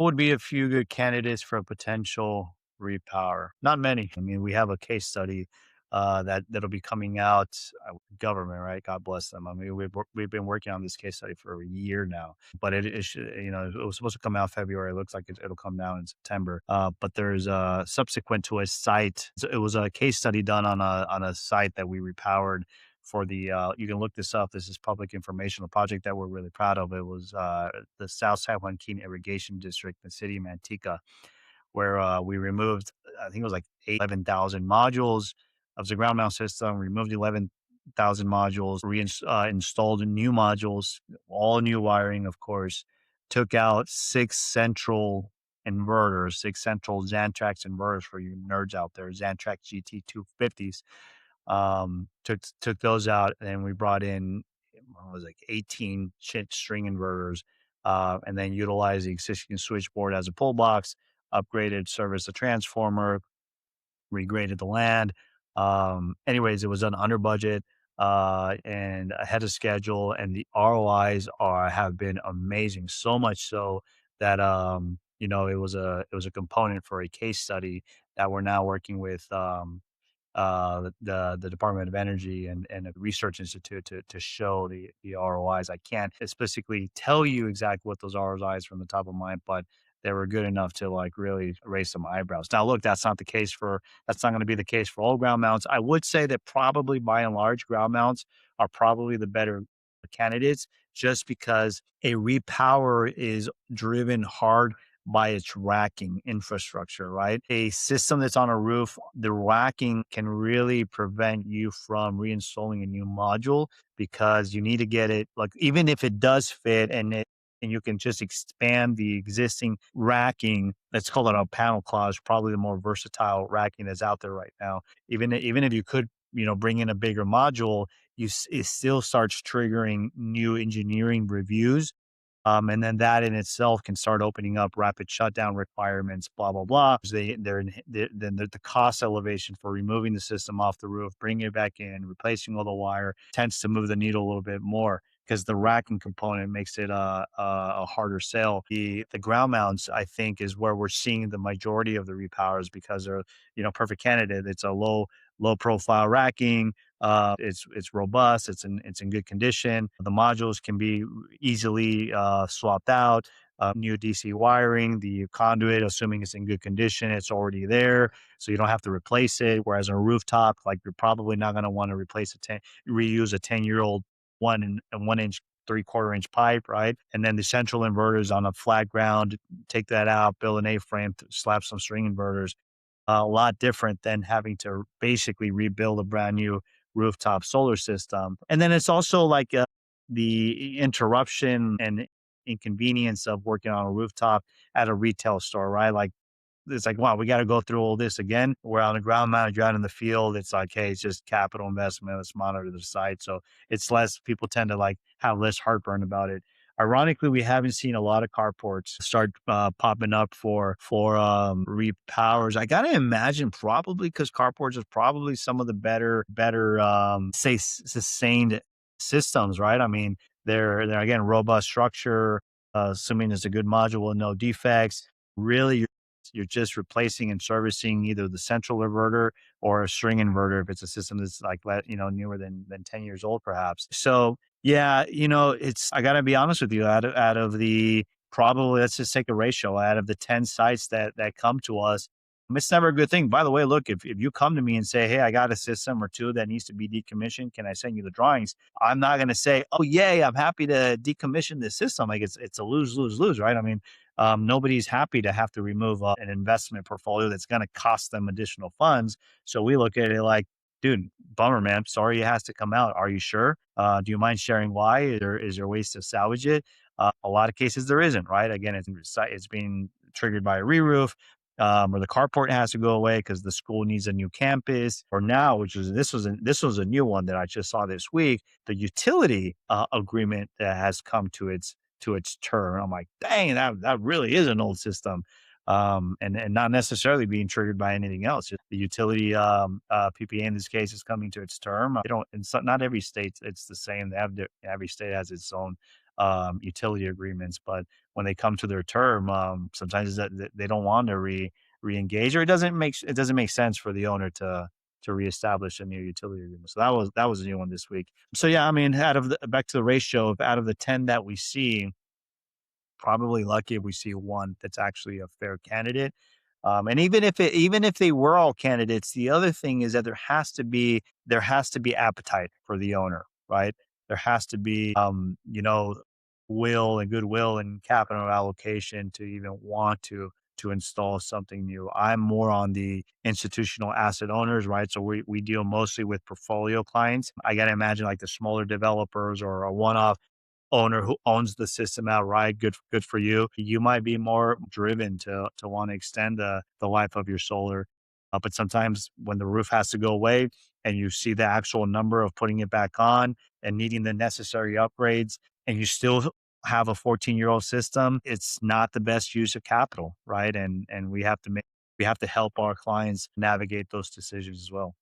Would be a few good candidates for a potential repower? Not many. I mean, we have a case study that'll be coming out. Government, right? God bless them. I mean, we've been working on this case study for a year now, but it should, it was supposed to come out February. It looks like it'll come out in September. But there's subsequent to a site. So it was a case study done on a site that we repowered for the you can look this up. This is public information. A project that we're really proud of. It was the South San Joaquin Irrigation District, the city of Manteca, where we removed, I think it was like 11,000 modules of the ground mount system, removed 11,000 modules, installed new modules, all new wiring, of course, took out six central inverters, six central Xantrax inverters for you nerds out there, Xantrax GT250s. Took those out, and we brought in, what was it, like 18 string inverters, and then utilized the existing switchboard as a pull box, upgraded service the transformer, regraded the land. Anyways, it was done under budget and ahead of schedule, and the ROIs are have been amazing. So much so that it was a component for a case study that we're now working with the Department of Energy and the Research Institute to show the ROIs. I can't specifically tell you exactly what those ROIs from the top of mind, but they were good enough to like really raise some eyebrows. Now, look, that's not going to be the case for all ground mounts. I would say that probably by and large, ground mounts are probably the better candidates just because a repower is driven hard by its racking infrastructure, right? A system that's on a roof, the racking can really prevent you from reinstalling a new module because you need to get it, like, even if it does fit and you can just expand the existing racking. Let's call it a panel clause, probably the more versatile racking that's out there right now. Even if you could, bring in a bigger module, it still starts triggering new engineering reviews, and then that in itself can start opening up rapid shutdown requirements, blah, blah, blah. Then the cost elevation for removing the system off the roof, bringing it back in, replacing all the wire tends to move the needle a little bit more because the racking component makes it a harder sell. The ground mounts, I think, is where we're seeing the majority of the repowers because they're, perfect candidate. It's a low profile racking. It's robust. It's in good condition. The modules can be easily swapped out. New DC wiring, the conduit, assuming it's in good condition, it's already there, so you don't have to replace it. Whereas on a rooftop, like you're probably not going to want to reuse a 10-year-old 1 inch 3/4 inch pipe, right? And then the central inverters on a flat ground, take that out, build an A-frame, slap some string inverters. A lot different than having to basically rebuild a brand new rooftop solar system. And then it's also like the interruption and inconvenience of working on a rooftop at a retail store, right? Like it's like, wow, we got to go through all this again. We're on the ground mount, you're out in the field. It's like, hey, it's just capital investment. Let's monitor the site. So it's less, people tend to like have less heartburn about it. Ironically, we haven't seen a lot of carports start popping up for repowers. I gotta imagine probably because carports is probably some of the better say sustained systems, right? I mean, they're again robust structure, assuming it's a good module with no defects. Really, you're just replacing and servicing either the central inverter or a string inverter if it's a system that's like newer than 10 years old perhaps. So yeah, it's, I gotta be honest with you, out of the, probably, let's just take a ratio, out of the 10 sites that come to us, it's never a good thing. By the way, look, if you come to me and say, hey, I got a system or two that needs to be decommissioned, can I send you the drawings? I'm not gonna say, oh yay, I'm happy to decommission this system. Like it's a lose lose lose, right? I mean, nobody's happy to have to remove an investment portfolio that's going to cost them additional funds. So we look at it like, dude, bummer, man. Sorry, it has to come out. Are you sure? Do you mind sharing why? Is there ways to salvage it? A lot of cases there isn't, right? Again, it's being triggered by a re-roof. Or the carport has to go away because the school needs a new campus. Or now, this was a new one that I just saw this week. The utility agreement that has come to its term. I'm like, dang, that really is an old system. And not necessarily being triggered by anything else. Just the utility PPA in this case is coming to its term. They don't, not every state it's the same. Every state has its own utility agreements. But when they come to their term, sometimes they don't want to re-engage, or it doesn't make sense for the owner to reestablish a new utility agreement. So that was a new one this week. So yeah, I mean, out of the back to the ratio of out of the 10 that we see, probably lucky if we see one that's actually a fair candidate. And even if they were all candidates, the other thing is that there has to be appetite for the owner, right? There has to be will and goodwill and capital allocation to even want to install something new. I'm more on the institutional asset owners, right? So we deal mostly with portfolio clients. I gotta imagine like the smaller developers or a one-off owner who owns the system outright. Good for you. You might be more driven to want to extend the life of your solar. But sometimes when the roof has to go away and you see the actual number of putting it back on and needing the necessary upgrades, and you still have a 14-year-old system, it's not the best use of capital, right? And we have to help our clients navigate those decisions as well.